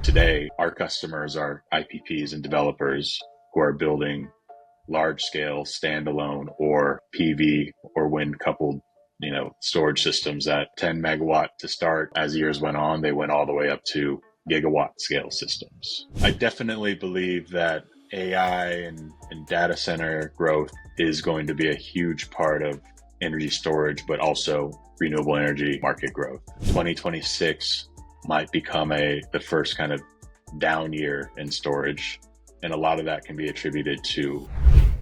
today, our customers are IPPs and developers who are building large-scale standalone or PV or wind-coupled storage systems at 10 megawatt to start. As years went on, they went all the way up to gigawatt scale systems. I definitely believe that AI and data center growth is going to be a huge part of energy storage, but also renewable energy market growth. 2026 might become the first kind of down year in storage, and a lot of that can be attributed to...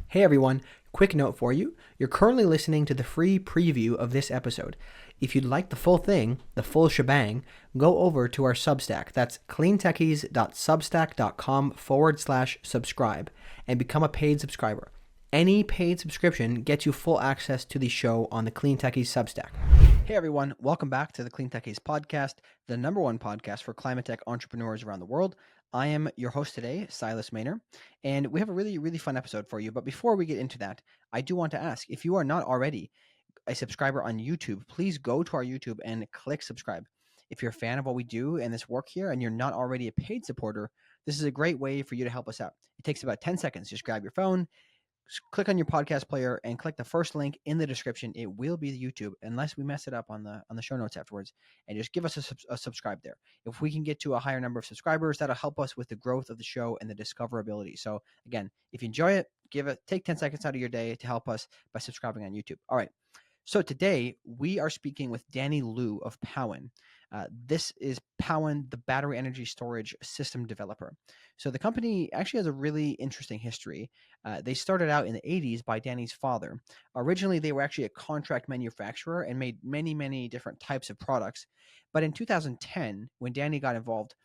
Hey everyone, quick note for you. You're currently listening to the free preview of this episode. If you'd like the full thing, the full shebang, go over to our Substack. That's cleantechies.substack.com/subscribe and become a paid subscriber. Any paid subscription gets you full access to the show on the CleanTechies Substack. Hey everyone, welcome back to the CleanTechies podcast, the number one podcast for ClimateTech entrepreneurs around the world. I am your host today, Silas Maynor, and we have a really, really fun episode for you. But before we get into that, I do want to ask, if you are not already a subscriber on YouTube, please go to our YouTube and click subscribe. If you're a fan of what we do and this work here and you're not already a paid supporter, this is a great way for you to help us out. It takes about 10 seconds. Just grab your phone, click on your podcast player and click the first link in the description. It will be the YouTube, unless we mess it up on the show notes afterwards, and just give us a subscribe there. If we can get to a higher number of subscribers, that'll help us with the growth of the show and the discoverability. So again, if you enjoy it, take 10 seconds out of your day to help us by subscribing on YouTube. All right. So today we are speaking with Danny Liu of Powin. This is Powin, the battery energy storage system developer. So the company actually has a really interesting history. They started out in the 80s by Danny's father. Originally, they were actually a contract manufacturer and made many, many different types of products. But in 2010, when Danny got involved,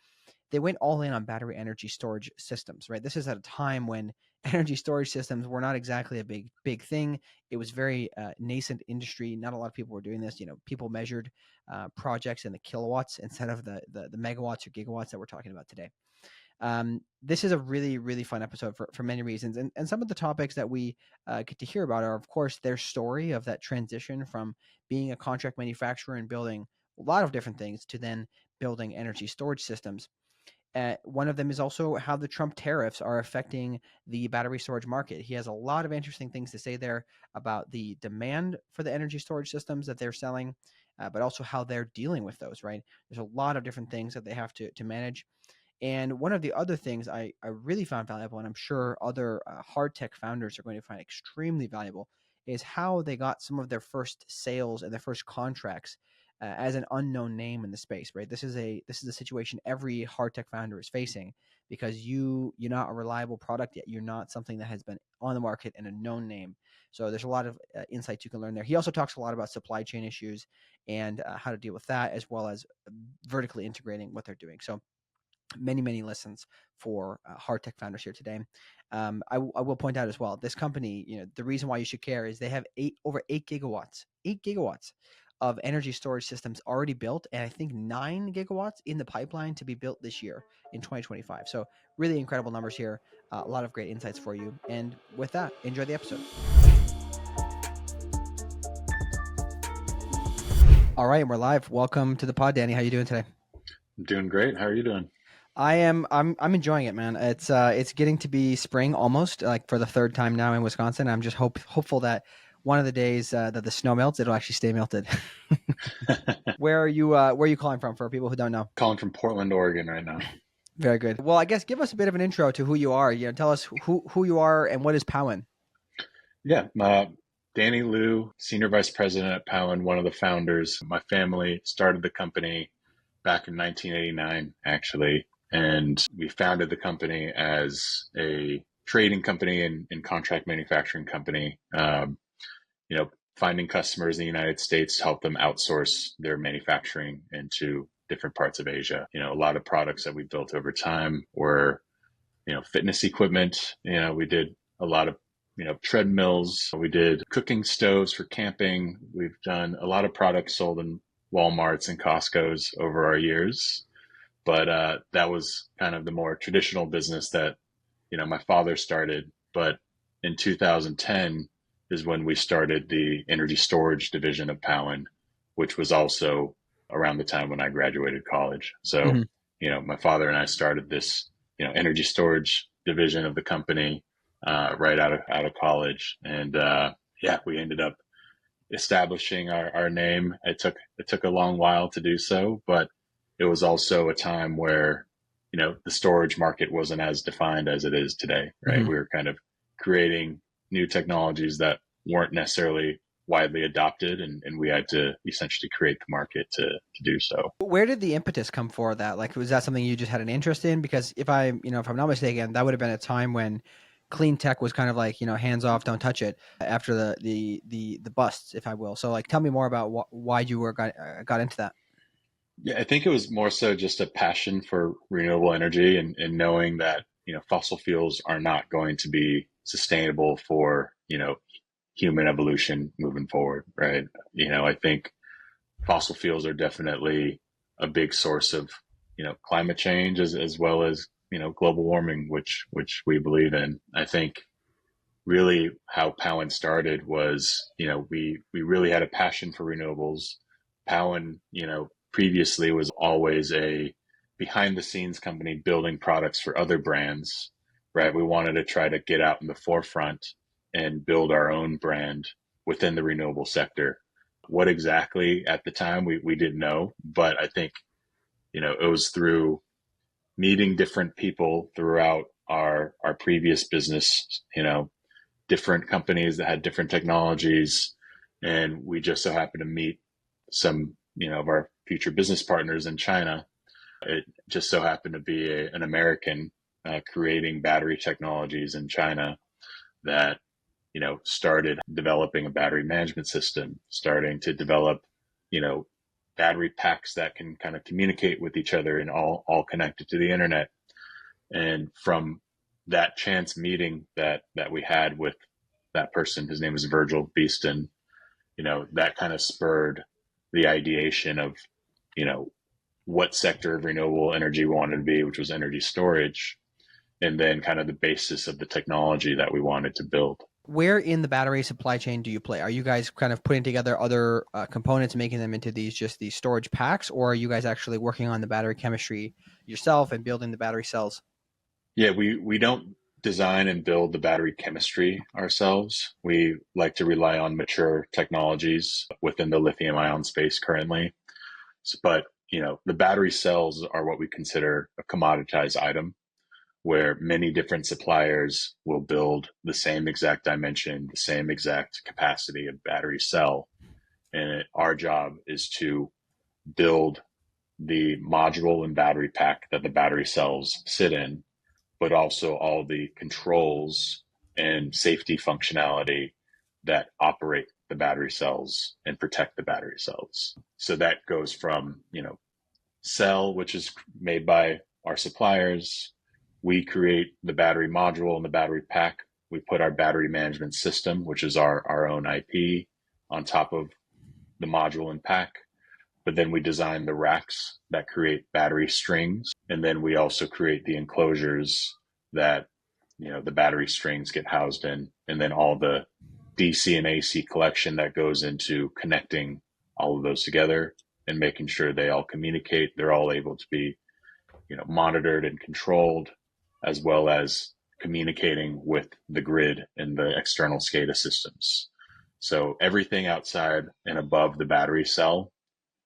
they went all in on battery energy storage systems, right? This is at a time when energy storage systems were not exactly a big thing. It was very nascent industry. Not a lot of people were doing this. People measured projects in the kilowatts instead of the megawatts or gigawatts that we're talking about today. This is a really, really fun episode for many reasons. And some of the topics that we get to hear about are, of course, their story of that transition from being a contract manufacturer and building a lot of different things to then building energy storage systems. One of them is also how the Trump tariffs are affecting the battery storage market. He has a lot of interesting things to say there about the demand for the energy storage systems that they're selling, but also how they're dealing with those, right? There's a lot of different things that they have to manage. And one of the other things I really found valuable, and I'm sure other hard tech founders are going to find extremely valuable, is how they got some of their first sales and their first contracts as an unknown name in the space, right? This is a situation every hard tech founder is facing, because you're not a reliable product yet. You're not something that has been on the market and a known name. So there's a lot of insights you can learn there. He also talks a lot about supply chain issues and how to deal with that, as well as vertically integrating what they're doing. So many, many lessons for hard tech founders here today. I will point out as well, this company, the reason why you should care is they have over 8 gigawatts of energy storage systems already built, and I think 9 gigawatts in the pipeline to be built this year in 2025. So really incredible numbers here. A lot of great insights for you. And with that, enjoy the episode. All right, we're live. Welcome to the pod, Danny. How you doing today? I'm doing great. How are you doing? I'm enjoying it, man. It's getting to be spring almost, like for the third time now in Wisconsin. I'm just hopeful that one of the days that the snow melts, it'll actually stay melted. Where are you calling from, for people who don't know? Calling from Portland, Oregon right now. Very good. Well, I guess give us a bit of an intro to who you are. Tell us who you are and what is Powin. Yeah, Danny Liu, Senior Vice President at Powin, one of the founders. My family started the company back in 1989, actually, and we founded the company as a trading company and contract manufacturing company. Finding customers in the United States to help them outsource their manufacturing into different parts of Asia. A lot of products that we built over time were, fitness equipment. We did a lot of, treadmills. We did cooking stoves for camping. We've done a lot of products sold in Walmarts and Costco's over our years. But that was kind of the more traditional business that, my father started. But in 2010, is when we started the energy storage division of Powin, which was also around the time when I graduated college. So, my father and I started this, energy storage division of the company right out of college, and yeah, we ended up establishing our name. It took a long while to do so, but it was also a time where the storage market wasn't as defined as it is today, right? Mm-hmm. We were kind of creating new technologies that weren't necessarily widely adopted, and we had to essentially create the market to do so. Where did the impetus come for that? Like, was that something you just had an interest in? Because if I'm not mistaken, that would have been a time when clean tech was kind of like, hands off, don't touch it after the busts, if I will. So like, tell me more about why you got into that. Yeah, I think it was more so just a passion for renewable energy, and knowing that, fossil fuels are not going to be sustainable for, human evolution moving forward, right? I think fossil fuels are definitely a big source of, climate change as well as, global warming, which we believe in. I think really how Powin started was, we really had a passion for renewables. Powin, previously was always a behind the scenes company building products for other brands, right? We wanted to try to get out in the forefront and build our own brand within the renewable sector. What exactly at the time we didn't know, but I think, it was through meeting different people throughout our previous business, different companies that had different technologies. And we just so happened to meet some, of our future business partners in China. It just so happened to be an American creating battery technologies in China that, started developing a battery management system, starting to develop, you know, battery packs that can kind of communicate with each other and all connected to the internet. And from that chance meeting that we had with that person, his name is Virgil Beeston, that kind of spurred the ideation of, you know, what sector of renewable energy we wanted to be, which was energy storage, and then kind of the basis of the technology that we wanted to build. Where in the battery supply chain do you play? Are you guys kind of putting together other components and making them into these storage packs, or are you guys actually working on the battery chemistry yourself and building the battery cells? Yeah, we don't design and build the battery chemistry ourselves. We like to rely on mature technologies within the lithium ion space currently. But, the battery cells are what we consider a commoditized item, where many different suppliers will build the same exact dimension, the same exact capacity of battery cell. And our job is to build the module and battery pack that the battery cells sit in, but also all the controls and safety functionality that operate the battery cells and protect the battery cells. So that goes from, cell, which is made by our suppliers. We create the battery module and the battery pack. We put our battery management system, which is our own IP, on top of the module and pack. But then we design the racks that create battery strings. And then we also create the enclosures that, the battery strings get housed in. And then all the DC and AC collection that goes into connecting all of those together and making sure they all communicate. They're all able to be, monitored and controlled, as well as communicating with the grid and the external SCADA systems. So everything outside and above the battery cell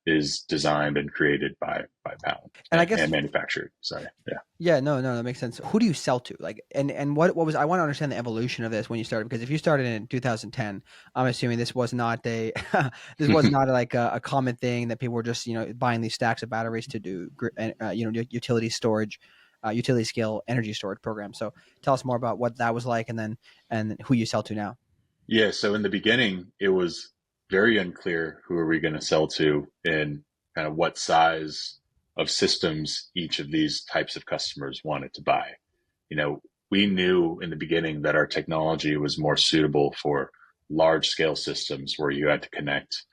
is designed and created by Powin And I guess and manufactured. Sorry. Yeah. yeah, no, that makes sense. Who do you sell to? Like, and what was I want to understand the evolution of this when you started, because if you started in 2010, I'm assuming this was not a this was not like a common thing that people were just buying these stacks of batteries to do utility storage, utility scale energy storage program. So tell us more about what that was like, and who you sell to now. Yeah. So in the beginning, it was very unclear who are we going to sell to and kind of what size of systems each of these types of customers wanted to buy. We knew in the beginning that our technology was more suitable for large scale systems where you had to connect,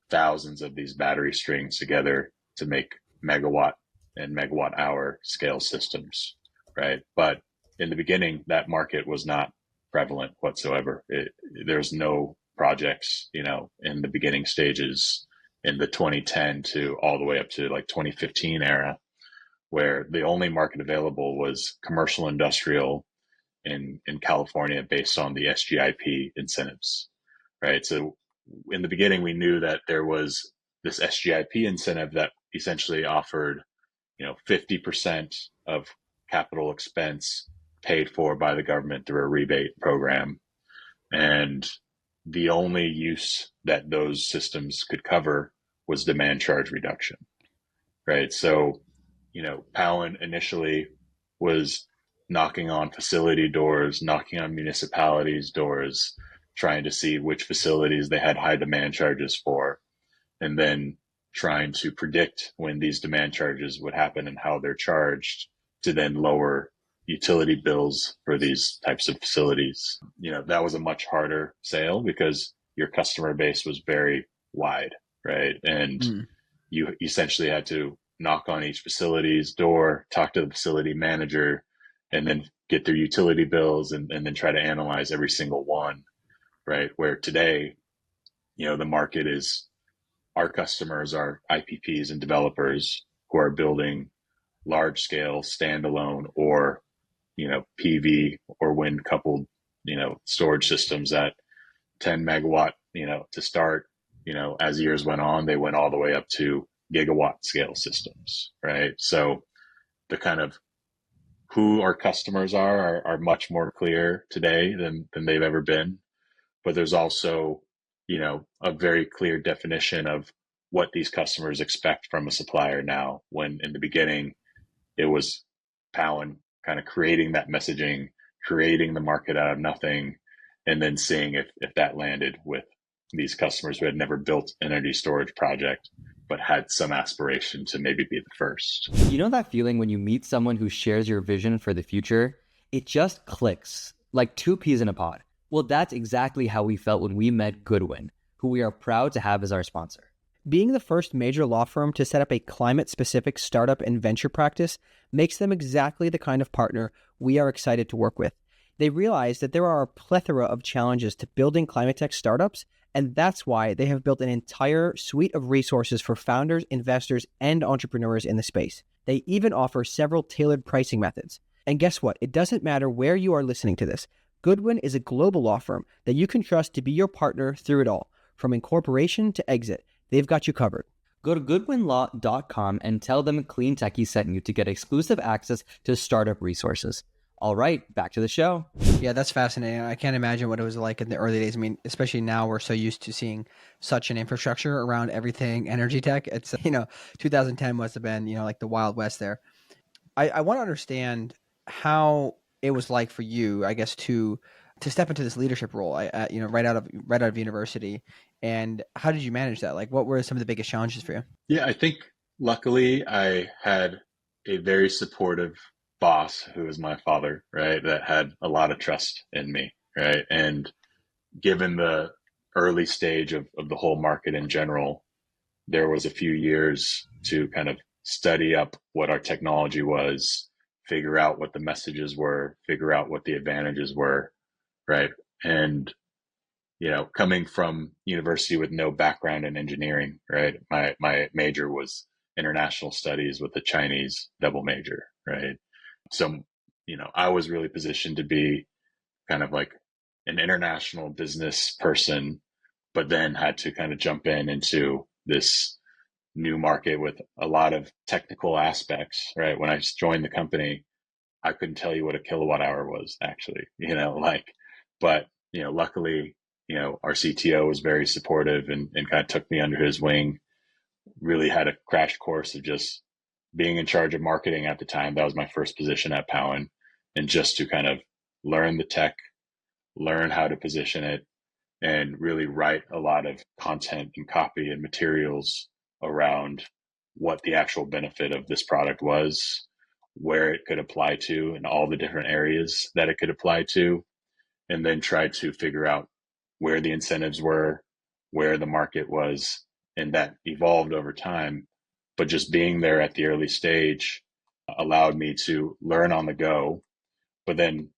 thousands of these battery strings together to make megawatt and megawatt hour scale systems, right? But in the beginning, that market was not prevalent whatsoever. There's no projects, in the beginning stages in the 2010 to all the way up to like 2015 era where the only market available was commercial industrial in California based on the SGIP incentives, right? So in the beginning, we knew that there was this SGIP incentive that essentially offered, 50% of capital expense paid for by the government through a rebate program. And the only use that those systems could cover was demand charge reduction, right? So, Powin initially was knocking on facility doors, knocking on municipalities' doors, trying to see which facilities they had high demand charges for, and then trying to predict when these demand charges would happen and how they're charged to then lower utility bills for these types of facilities. That was a much harder sale because your customer base was very wide, right? And you essentially had to knock on each facility's door, talk to the facility manager, and then get their utility bills and then try to analyze every single one, right? Where today, the market is our customers are IPPs and developers who are building large scale standalone or, PV or wind coupled, storage systems at 10 megawatt, to start, as years went on, they went all the way up to gigawatt scale systems, right? So the kind of who our customers are much more clear today than they've ever been. But there's also, a very clear definition of what these customers expect from a supplier now, when in the beginning it was Powin kind of creating that messaging, creating the market out of nothing, and then seeing if that landed with these customers who had never built an energy storage project but had some aspiration to maybe be the first. You know that feeling when you meet someone who shares your vision for the future? It just clicks, like two peas in a pod. Well, that's exactly how we felt when we met Goodwin, who we are proud to have as our sponsor. Being the first major law firm to set up a climate-specific startup and venture practice makes them exactly the kind of partner we are excited to work with. They realize that there are a plethora of challenges to building ClimateTech startups, and that's why they have built an entire suite of resources for founders, investors, and entrepreneurs in the space. They even offer several tailored pricing methods. And guess what? It doesn't matter where you are listening to this. Goodwin is a global law firm that you can trust to be your partner through it all. From incorporation to exit, they've got you covered. Go to goodwinlaw.com and tell them CleanTech sent you to get exclusive access to startup resources. All right, back to the show. Yeah, that's fascinating. I can't imagine what it was like in the early days. I mean, especially now we're so used to seeing such an infrastructure around everything energy tech. It's, 2010 must have been, like the Wild West there. I want to understand how it was like for you, I guess, to step into this leadership role, right out of university. And how did you manage that? Like, what were some of the biggest challenges for you? Yeah, I think luckily I had a very supportive boss who was my father, right? That had a lot of trust in me, right? And given the early stage of the whole market in general, there was a few years to kind of study up what our technology was, figure out what the messages were, figure out what the advantages were, right? And coming from university with no background in engineering, right? My major was international studies with a Chinese double major, right? So, I was really positioned to be kind of like an international business person, but then had to kind of jump into this new market with a lot of technical aspects, right? When I joined the company, I couldn't tell you what a kilowatt hour was actually, but, luckily, our CTO was very supportive and kind of took me under his wing, really had a crash course of just being in charge of marketing at the time. That was my first position at Powin, and just to kind of learn the tech, learn how to position it, and really write a lot of content and copy and materials around what the actual benefit of this product was, where it could apply to, and all the different areas that it could apply to, and then try to figure out where the incentives were, where the market was, and that evolved over time. But just being there at the early stage allowed me to learn on the go. But then,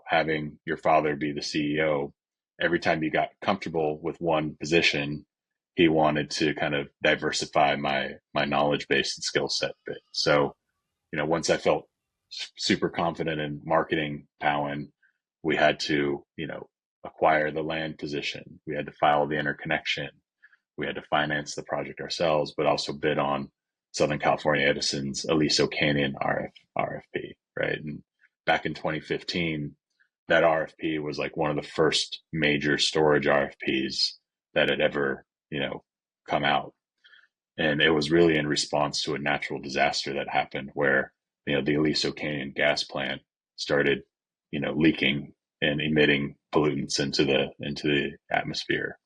having your father be the CEO, every time you got comfortable with one position, he wanted to kind of diversify my knowledge base and skill set a bit. So once I felt super confident in marketing Powin, we had to, acquire the land position. We had to file the interconnection. We had to finance the project ourselves, but also bid on Southern California Edison's Aliso Canyon RFP, right? And back in 2015, that RFP was like one of the first major storage RFPs that had ever, come out. And it was really in response to a natural disaster that happened where, the Aliso Canyon gas plant started, leaking and emitting pollutants into the atmosphere.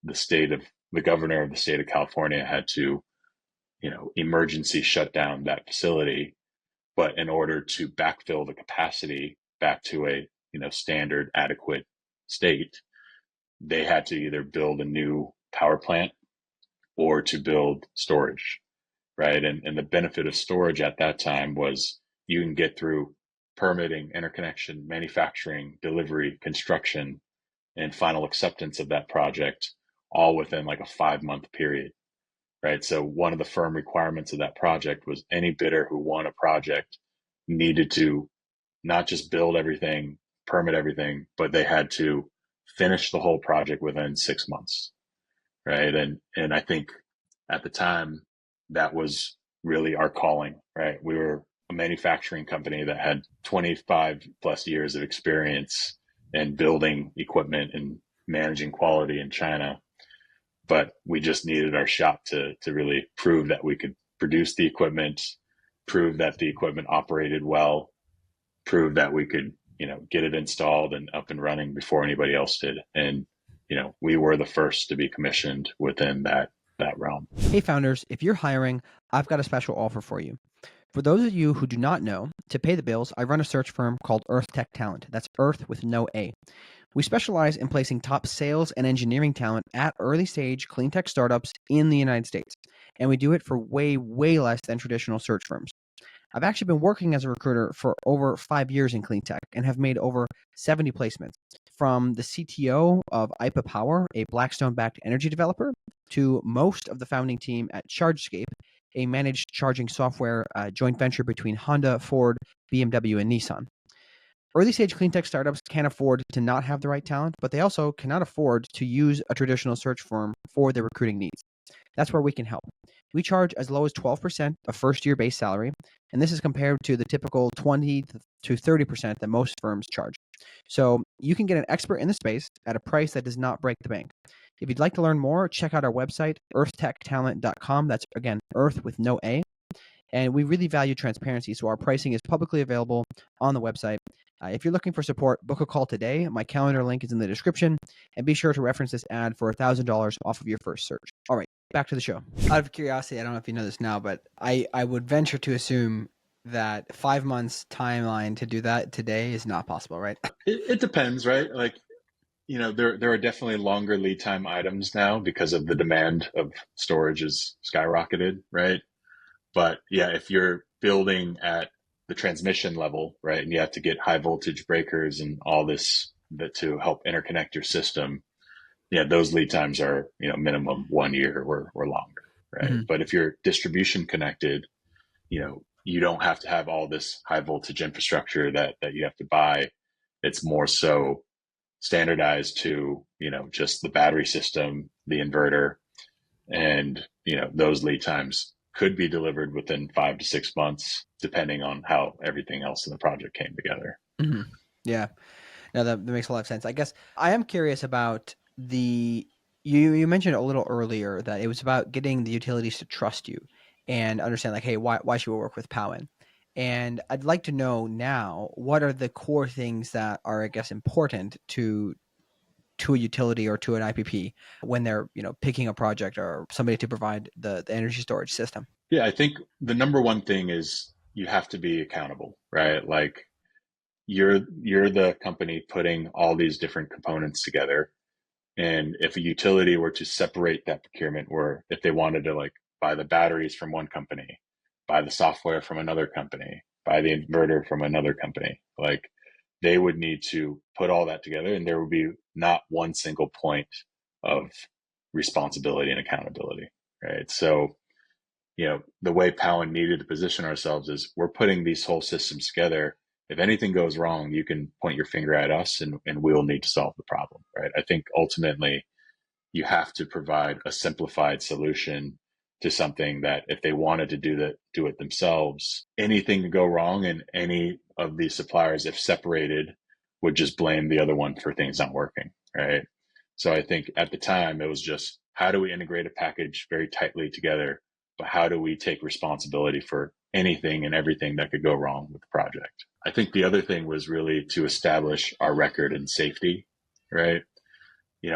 The governor of the state of California had to, emergency shut down that facility. But in order to backfill the capacity back to a, standard adequate state, they had to either build a new power plant or to build storage, right? And the benefit of storage at that time was you can get through permitting, interconnection, manufacturing, delivery, construction, and final acceptance of that project all within like a 5-month period, right? So one of the firm requirements of that project was any bidder who won a project needed to not just build everything, permit everything, but they had to finish the whole project within 6 months, right? And I think at the time that was really our calling, right? We were a manufacturing company that had 25 plus years of experience in building equipment and managing quality in China, but we just needed our shot to really prove that we could produce the equipment, prove that the equipment operated well, prove that we could, get it installed and up and running before anybody else did. And, we were the first to be commissioned within that realm. Hey founders, if you're hiring, I've got a special offer for you. For those of you who do not know, to pay the bills, I run a search firm called ErthTech Talent. That's Earth with no A. We specialize in placing top sales and engineering talent at early stage clean tech startups in the United States. And we do it for way, way less than traditional search firms. I've actually been working as a recruiter for over 5 years in clean tech and have made over 70 placements, from the CTO of IPA Power, a Blackstone-backed energy developer, to most of the founding team at ChargeScape, a managed charging software joint venture between Honda, Ford, BMW, and Nissan. Early stage clean tech startups can't afford to not have the right talent, but they also cannot afford to use a traditional search firm for their recruiting needs. That's where we can help. We charge as low as 12% of first year base salary, and this is compared to the typical 20 to 30% that most firms charge. So you can get an expert in the space at a price that does not break the bank. If you'd like to learn more, check out our website, earthtechtalent.com. That's, again, Earth with no A. And we really value transparency, so our pricing is publicly available on the website. If you're looking for support, book a call today. My calendar link is in the description, and be sure to reference this ad for $1,000 off of your first search. All right, back to the show. Out of curiosity, I don't know if you know this now, but I would venture to assume that 5 months timeline to do that today is not possible, right? It depends, right? Like, there are definitely longer lead time items now because of the demand of storage is skyrocketed, right? But yeah, if you're building at the transmission level, right, and you have to get high voltage breakers and all this to help interconnect your system, yeah, those lead times are, minimum 1 year or longer, right? Mm-hmm. But if you're distribution connected, you don't have to have all this high voltage infrastructure that you have to buy. It's more so standardized to, just the battery system, the inverter, and, those lead times could be delivered within 5 to 6 months, depending on how everything else in the project came together. Mm-hmm. Yeah, no, that makes a lot of sense. I guess I am curious about you mentioned a little earlier that it was about getting the utilities to trust you and understand, like, hey, why should we work with Powin? And I'd like to know now, what are the core things that are, I guess, important to a utility or to an IPP when they're, picking a project or somebody to provide the energy storage system? Yeah, I think the number one thing is you have to be accountable, right? Like you're the company putting all these different components together. And if a utility were to separate that procurement, or if they wanted to like buy the batteries from one company, buy the software from another company, buy the inverter from another company, like they would need to put all that together, and there would be not one single point of responsibility and accountability, right? So, the way Powin needed to position ourselves is we're putting these whole systems together. If anything goes wrong, you can point your finger at us and we'll need to solve the problem, right? I think ultimately you have to provide a simplified solution to something that if they wanted to do it themselves, anything could go wrong, and any of these suppliers, if separated, would just blame the other one for things not working, right? So I think at the time it was just, how do we integrate a package very tightly together, but how do we take responsibility for anything and everything that could go wrong with the project? I think the other thing was really to establish our record in safety, right?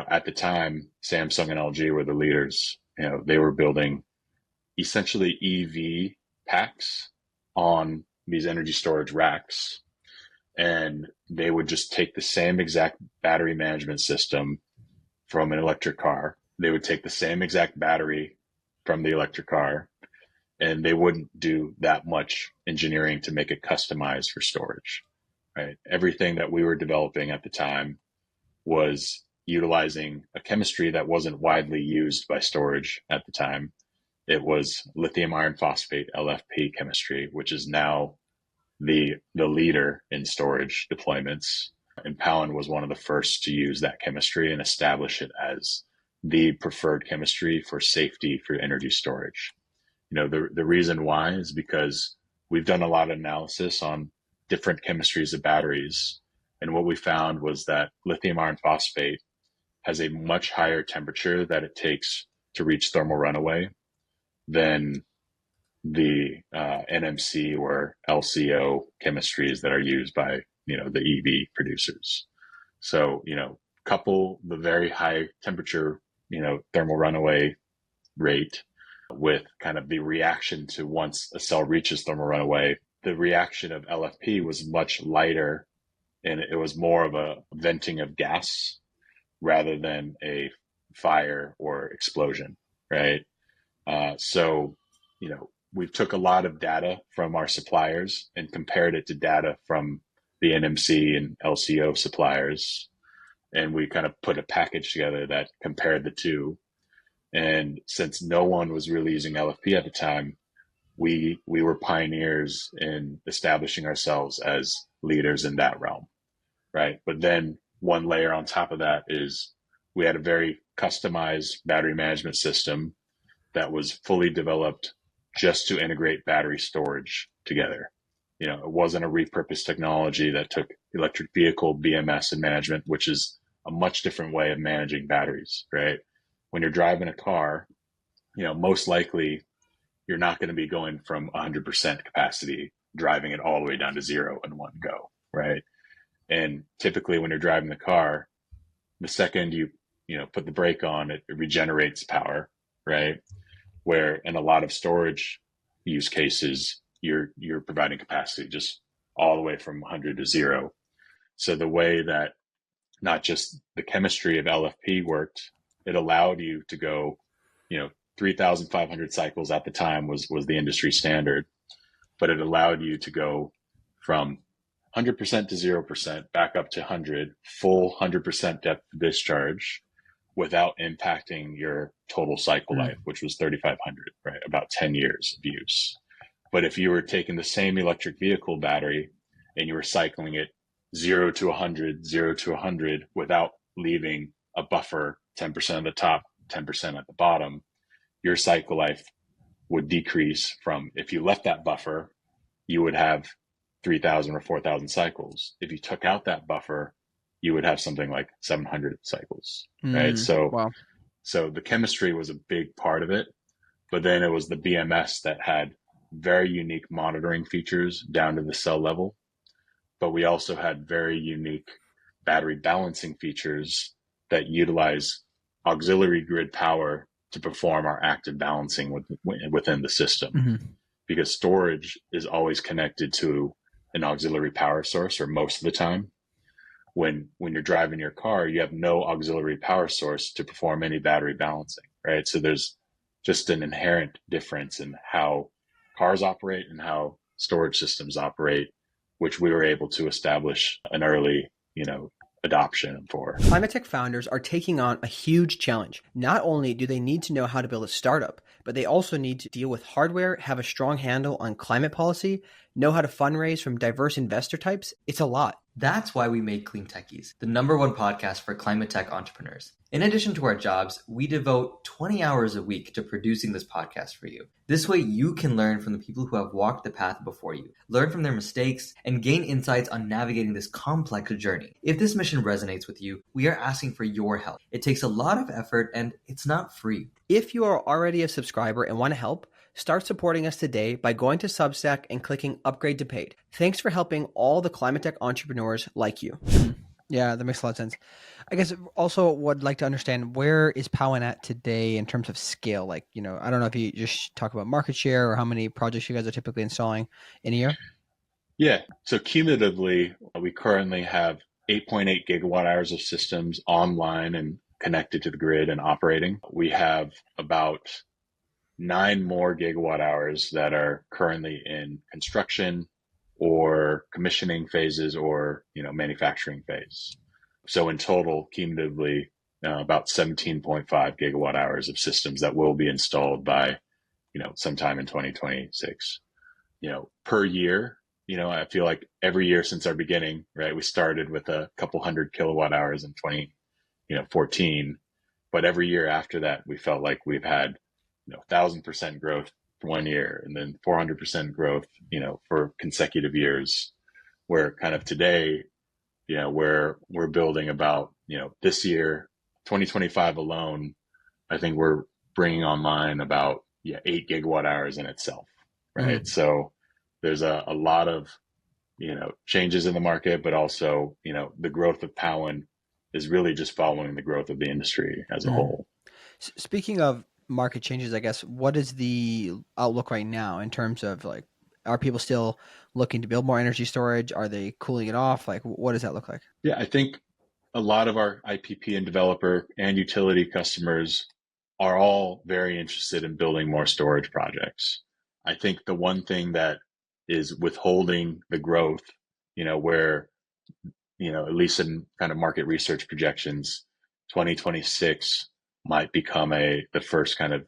At the time, Samsung and LG were the leaders. They were building essentially EV packs on these energy storage racks. And they would just take the same exact battery management system from an electric car. They would take the same exact battery from the electric car, and they wouldn't do that much engineering to make it customized for storage, right? Everything that we were developing at the time was utilizing a chemistry that wasn't widely used by storage at the time. It was lithium iron phosphate, LFP chemistry, which is now the leader in storage deployments. And Powin was one of the first to use that chemistry and establish it as the preferred chemistry for safety for energy storage. The reason why is because we've done a lot of analysis on different chemistries of batteries. And what we found was that lithium iron phosphate has a much higher temperature that it takes to reach thermal runaway than the NMC or LCO chemistries that are used by, the EV producers. So, couple the very high temperature, thermal runaway rate with kind of the reaction to once a cell reaches thermal runaway, the reaction of LFP was much lighter, and it was more of a venting of gas rather than a fire or explosion, right? So, we took a lot of data from our suppliers and compared it to data from the NMC and LCO suppliers. And we kind of put a package together that compared the two. And since no one was really using LFP at the time, we were pioneers in establishing ourselves as leaders in that realm, right? But then one layer on top of that is we had a very customized battery management system that was fully developed just to integrate battery storage together. It wasn't a repurposed technology that took electric vehicle BMS and management, which is a much different way of managing batteries, right? When you're driving a car, most likely you're not going to be going from 100% capacity, driving it all the way down to zero in one go, right? And typically when you're driving the car, the second you put the brake on, it regenerates power, right? Where in a lot of storage use cases, you're providing capacity just all the way from 100 to zero. So the way that not just the chemistry of LFP worked, it allowed you to go, 3,500 cycles at the time was the industry standard, but it allowed you to go from 100% to 0% back up to 100, full 100% depth discharge without impacting your total cycle life, which was 3,500, right? About 10 years of use. But if you were taking the same electric vehicle battery and you were cycling it 0 to 100, 0 to 100 without leaving a buffer, 10% at the top, 10% at the bottom, your cycle life would decrease from, if you left that buffer, you would have 3,000 or 4,000 cycles. If you took out that buffer, you would have something like 700 cycles, right? So, wow. So the chemistry was a big part of it, but then it was the BMS that had very unique monitoring features down to the cell level. But we also had very unique battery balancing features that utilize auxiliary grid power to perform our active balancing within the system. Mm-hmm. Because storage is always connected to an auxiliary power source, or most of the time. When you're driving your car, you have no auxiliary power source to perform any battery balancing, right? So there's just an inherent difference in how cars operate and how storage systems operate, which we were able to establish an early, adoption for. ClimateTech founders are taking on a huge challenge. Not only do they need to know how to build a startup, but they also need to deal with hardware, have a strong handle on climate policy, know how to fundraise from diverse investor types. It's a lot. That's why we made CleanTechies, the #1 podcast for climate tech entrepreneurs. In addition to our jobs, we devote 20 hours a week to producing this podcast for you. This way you can learn from the people who have walked the path before you, learn from their mistakes, and gain insights on navigating this complex journey. If this mission resonates with you, we are asking for your help. It takes a lot of effort and it's not free. If you are already a subscriber and want to help, start supporting us today by going to Substack and clicking Upgrade to Paid. Thanks for helping all the climate tech entrepreneurs like you. Yeah, that makes a lot of sense. I guess also would like to understand, where is Powin at today in terms of scale? Like, I don't know if you just talk about market share or how many projects you guys are typically installing in a year. Yeah. So cumulatively, we currently have 8.8 gigawatt hours of systems online and connected to the grid and operating. We have about 9 more gigawatt hours that are currently in construction or commissioning phases or, manufacturing phase. So in total, cumulatively, about 17.5 gigawatt hours of systems that will be installed by, sometime in 2026. Per year, I feel like every year since our beginning, right? We started with a couple hundred kilowatt hours in 2014, but every year after that, we felt like we've had 1,000% growth for 1 year and then 400% growth, for consecutive years, where kind of today, where we're building about, this year, 2025 alone, I think we're bringing online about 8 gigawatt hours in itself, right? Mm-hmm. So there's a lot of, changes in the market, but also, the growth of Powin is really just following the growth of the industry as a whole. Speaking of market changes, I guess, what is the outlook right now in terms of, like, are people still looking to build more energy storage? Are they cooling it off? Like, what does that look like? Yeah, I think a lot of our IPP and developer and utility customers are all very interested in building more storage projects. I think the one thing that is withholding the growth, where, at least in kind of market research projections, 2026 might become the first kind of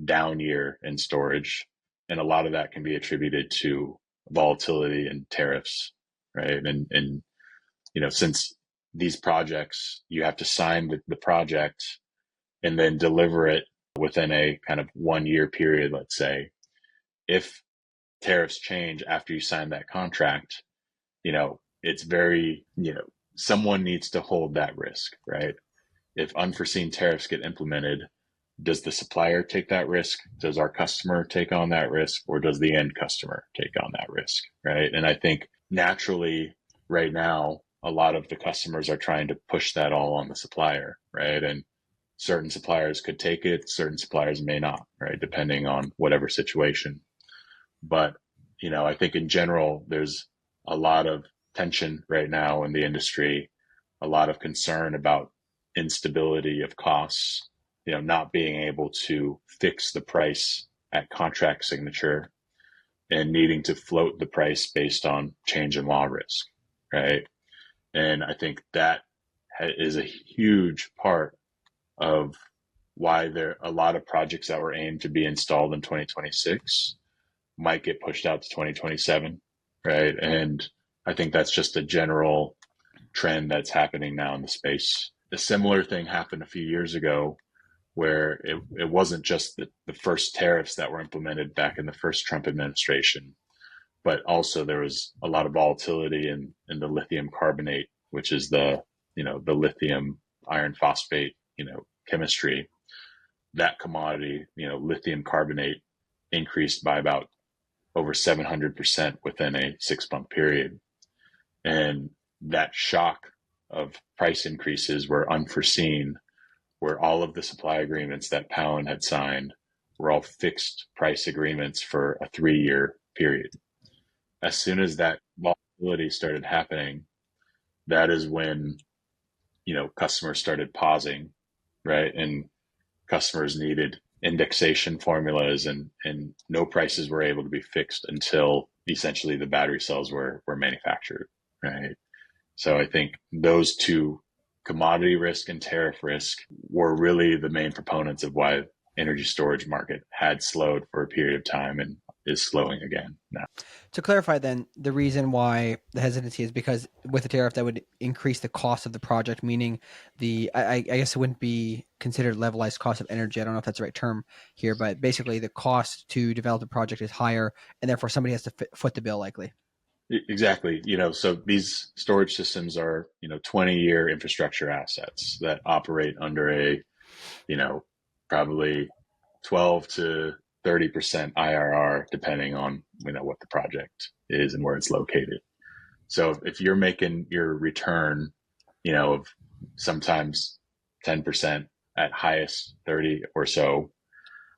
down year in storage. And a lot of that can be attributed to volatility and tariffs, right? And since these projects, you have to sign the project and then deliver it within a kind of 1 year period, let's say. If tariffs change after you sign that contract, it's very, someone needs to hold that risk, right? If unforeseen tariffs get implemented, does the supplier take that risk? Does our customer take on that risk? Or does the end customer take on that risk, right? And I think naturally right now, a lot of the customers are trying to push that all on the supplier, right? And certain suppliers could take it, certain suppliers may not, right? Depending on whatever situation. But, I think in general, there's a lot of tension right now in the industry, a lot of concern about instability of costs, not being able to fix the price at contract signature and needing to float the price based on change in law risk, right? And I think that is a huge part of why a lot of projects that were aimed to be installed in 2026 might get pushed out to 2027, right? And I think that's just a general trend that's happening now in the space. A similar thing happened a few years ago where it wasn't just the first tariffs that were implemented back in the first Trump administration, but also there was a lot of volatility in the lithium carbonate, which is the lithium iron phosphate, chemistry. That commodity, lithium carbonate, increased by about over 700% within a 6-month period. And that shock of price increases were unforeseen, where all of the supply agreements that Powin had signed were all fixed price agreements for a 3-year period. As soon as that volatility started happening, that is when, customers started pausing, right? And customers needed indexation formulas and no prices were able to be fixed until essentially the battery cells were manufactured, right? So I think those two, commodity risk and tariff risk, were really the main proponents of why energy storage market had slowed for a period of time and is slowing again now. To clarify then, the reason why the hesitancy is because with the tariff that would increase the cost of the project, meaning I guess it wouldn't be considered levelized cost of energy. I don't know if that's the right term here, but basically the cost to develop the project is higher, and therefore somebody has to foot the bill likely. Exactly. So these storage systems are, 20-year infrastructure assets that operate under a, probably 12 to 30% IRR, depending on, what the project is and where it's located. So if you're making your return, of sometimes 10% at highest 30 or so,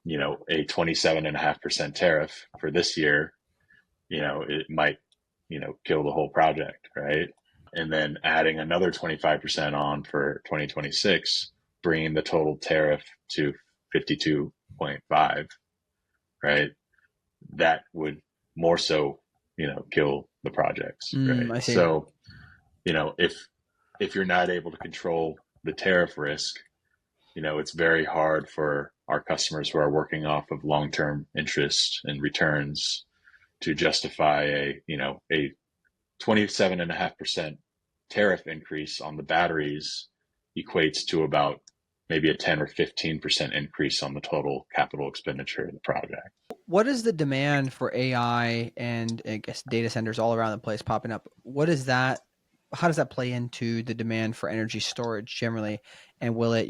a 27.5% tariff for this year, it might, kill the whole project, right? And then adding another 25% on for 2026, bringing the total tariff to 52.5, right? That would more so, kill the projects, right? I see. So, if you're not able to control the tariff risk, it's very hard for our customers who are working off of long-term interest and returns to justify a 27.5% tariff increase on the batteries equates to about maybe a 10 or 15% increase on the total capital expenditure of the project. What is the demand for AI and I guess data centers all around the place popping up? What is that? How does that play into the demand for energy storage generally? And will it,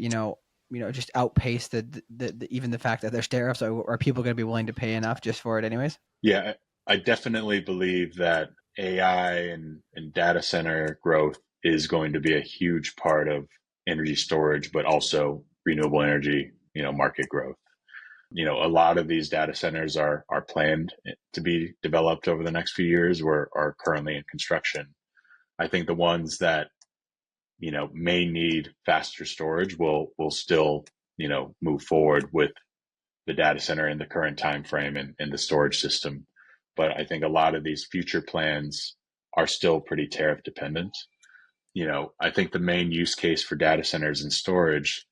just outpace the even the fact that there's tariffs? Are people going to be willing to pay enough just for it anyways? Yeah, I definitely believe that AI and data center growth is going to be a huge part of energy storage, but also renewable energy, market growth. A lot of these data centers are planned to be developed over the next few years or are currently in construction. I think the ones that, may need faster storage will still, move forward with the data center in the current time frame and the storage system. But I think a lot of these future plans are still pretty tariff dependent. I think the main use case for data centers and storage,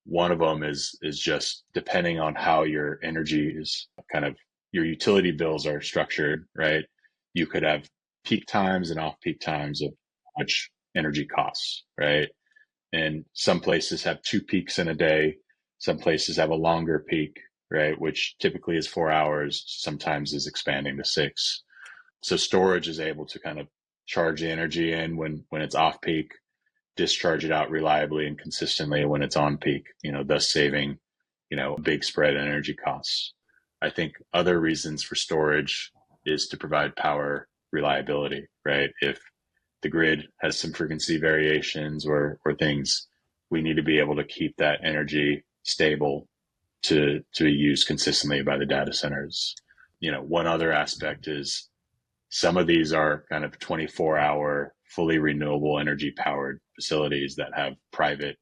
one of them is just depending on how your energy is kind of, your utility bills are structured, right? You could have peak times and off peak times of how much energy costs, right? And some places have 2 peaks in a day. Some places have a longer peak, right? Which typically is 4 hours, sometimes is expanding to 6. So storage is able to kind of charge the energy in when it's off peak, discharge it out reliably and consistently when it's on peak, thus saving, a big spread in energy costs. I think other reasons for storage is to provide power reliability, right? If the grid has some frequency variations or things, we need to be able to keep that energy stable to be used consistently by the data centers. One other aspect is some of these are kind of 24-hour, fully renewable energy powered facilities that have private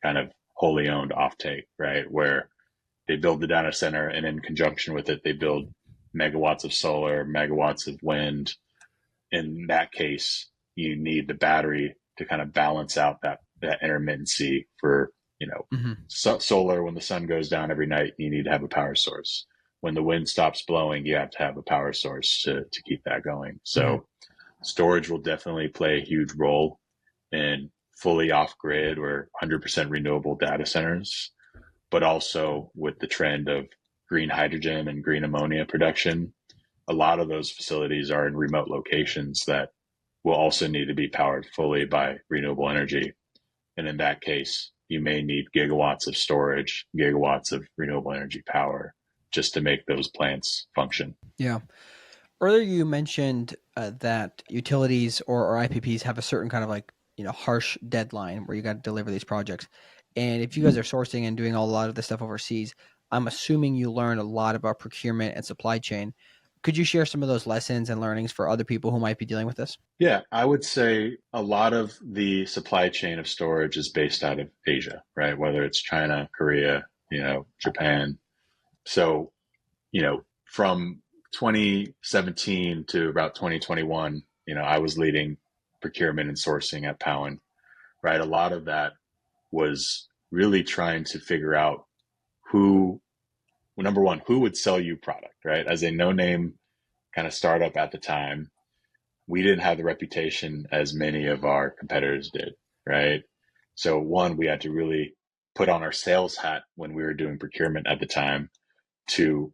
kind of wholly owned offtake, right? Where they build the data center and in conjunction with it, they build megawatts of solar, megawatts of wind. In that case, you need the battery to kind of balance out that intermittency for, solar. When the sun goes down every night, you need to have a power source. When the wind stops blowing, you have to have a power source to keep that going. So storage will definitely play a huge role in fully off grid or 100% renewable data centers, but also with the trend of green hydrogen and green ammonia production. A lot of those facilities are in remote locations that will also need to be powered fully by renewable energy. And in that case, you may need gigawatts of storage, gigawatts of renewable energy power just to make those plants function. Yeah. Earlier you mentioned that utilities or IPPs have a certain kind of like, harsh deadline where you got to deliver these projects. And if you guys are sourcing and doing a lot of this stuff overseas, I'm assuming you learn a lot about procurement and supply chain. Could you share some of those lessons and learnings for other people who might be dealing with this? Yeah, I would say a lot of the supply chain of storage is based out of Asia, right? Whether it's China, Korea, Japan. So, from 2017 to about 2021, I was leading procurement and sourcing at Powin, right? A lot of that was really trying to figure out who, well, number one, who would sell you product, right? As a no-name kind of startup at the time, we didn't have the reputation as many of our competitors did, right? So one, we had to really put on our sales hat when we were doing procurement at the time to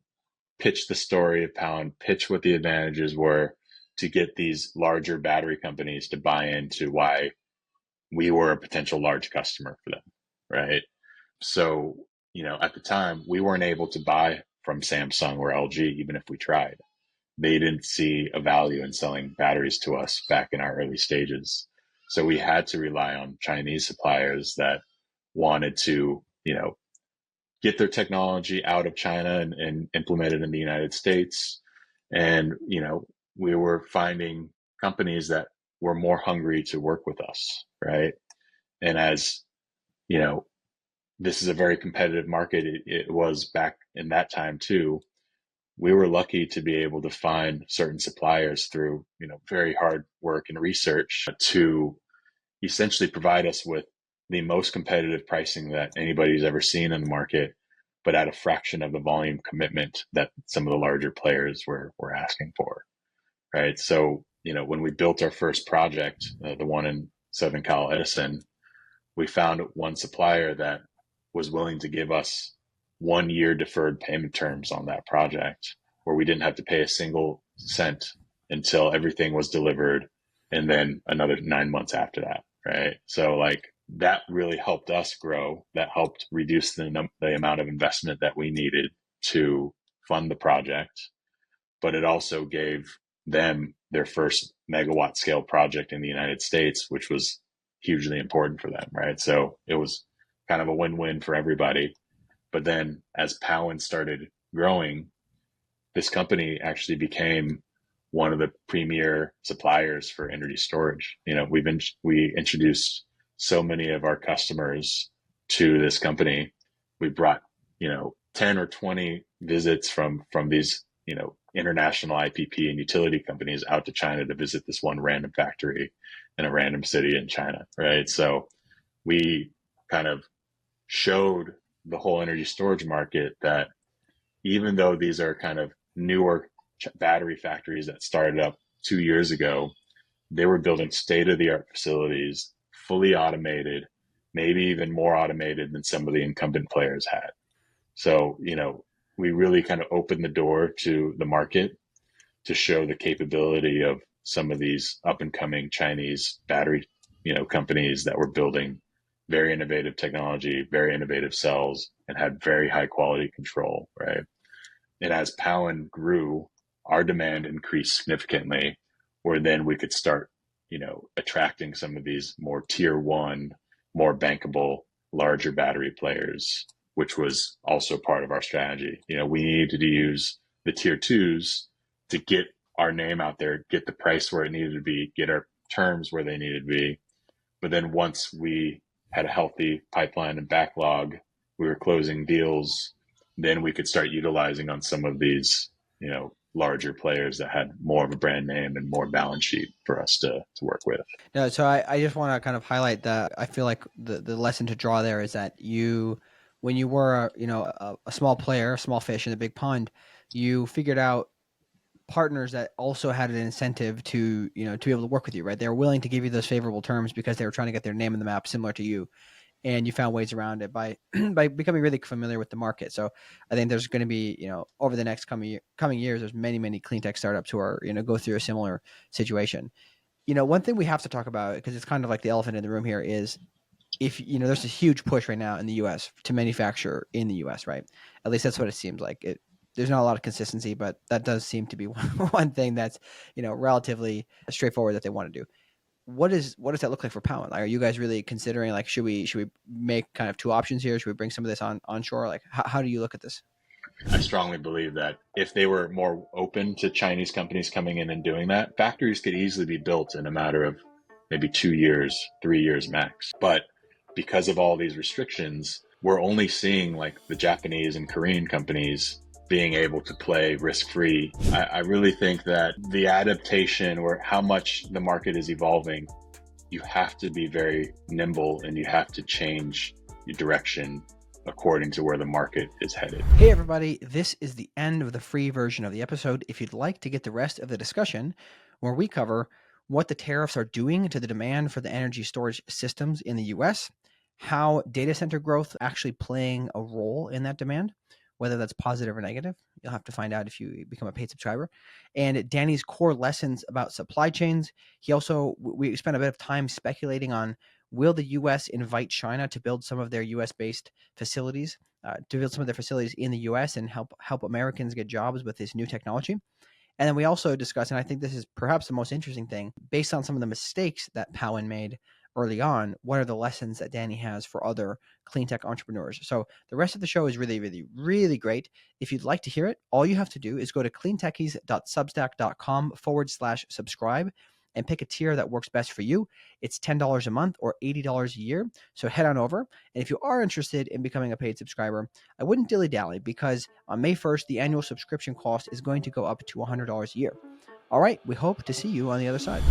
pitch the story of Powin, pitch what the advantages were to get these larger battery companies to buy into why we were a potential large customer for them, right? So, at the time, we weren't able to buy from Samsung or LG, even if we tried. They didn't see a value in selling batteries to us back in our early stages. So we had to rely on Chinese suppliers that wanted to, get their technology out of China and implement it in the United States. And, we were finding companies that were more hungry to work with us, right? And as, this is a very competitive market. It was back in that time too. We were lucky to be able to find certain suppliers through, very hard work and research to essentially provide us with the most competitive pricing that anybody's ever seen in the market, but at a fraction of the volume commitment that some of the larger players were asking for, right? So, when we built our first project, the one in Southern Cal Edison, we found one supplier that was willing to give us 1 year deferred payment terms on that project, where we didn't have to pay a single cent until everything was delivered, and then another 9 months after that, right? So that really helped us grow. That helped reduce the amount of investment that we needed to fund the project, but it also gave them their first megawatt scale project in the United States, which was hugely important for them, right? So it was kind of a win-win for everybody. But then as Powin started growing, this company actually became one of the premier suppliers for energy storage. We introduced so many of our customers to this company. We brought, 10 or 20 visits from these, international IPP and utility companies out to China to visit this one random factory in a random city in China, right? So we kind of showed the whole energy storage market that even though these are kind of newer battery factories that started up 2 years ago, they were building state-of-the-art facilities, fully automated, maybe even more automated than some of the incumbent players had. So, we really kind of opened the door to the market to show the capability of some of these up-and-coming Chinese battery, companies that were building very innovative technology, very innovative cells, and had very high quality control, right? And as Powin grew, our demand increased significantly, where then we could start, attracting some of these more tier one, more bankable, larger battery players, which was also part of our strategy. We needed to use the tier twos to get our name out there, get the price where it needed to be, get our terms where they needed to be. But then once we had a healthy pipeline and backlog, we were closing deals, then we could start utilizing on some of these, larger players that had more of a brand name and more balance sheet for us to work with. No, so I just want to kind of highlight that. I feel like the lesson to draw there is that when you were, a small player, a small fish in a big pond, you figured out partners that also had an incentive to, to be able to work with you, right? They were willing to give you those favorable terms because they were trying to get their name in the map similar to you. And you found ways around it by by becoming really familiar with the market. So I think there's going to be, over the next coming years, there's many clean tech startups who are, go through a similar situation. One thing we have to talk about, because it's kind of like the elephant in the room here, is if, there's a huge push right now in the US to manufacture in the US, right? At least that's what it seems like. There's not a lot of consistency, but that does seem to be one thing that's, relatively straightforward that they want to do. What does that look like for Powin? Are you guys really considering, should we make kind of two options here? Should we bring some of this onshore? How do you look at this? I strongly believe that if they were more open to Chinese companies coming in and doing that, factories could easily be built in a matter of maybe 2 years, 3 years max. But because of all these restrictions, we're only seeing the Japanese and Korean companies being able to play risk-free. I really think that the adaptation or how much the market is evolving, you have to be very nimble and you have to change your direction according to where the market is headed. Hey everybody, this is the end of the free version of the episode. If you'd like to get the rest of the discussion, where we cover what the tariffs are doing to the demand for the energy storage systems in the US, how data center growth actually playing a role in that demand, whether that's positive or negative, you'll have to find out if you become a paid subscriber, and Danny's core lessons about supply chains. We spent a bit of time speculating on, will the US invite China to build some of their US-based facilities, to build some of their facilities in the US and help Americans get jobs with this new technology? And then we also discussed, and I think this is perhaps the most interesting thing, based on some of the mistakes that Powin made early on, what are the lessons that Danny has for other clean tech entrepreneurs? So the rest of the show is really, really, really great. If you'd like to hear it, all you have to do is go to cleantechies.substack.com/subscribe and pick a tier that works best for you. It's $10 a month or $80 a year. So head on over. And if you are interested in becoming a paid subscriber, I wouldn't dilly-dally, because on May 1st, the annual subscription cost is going to go up to $100 a year. All right, we hope to see you on the other side.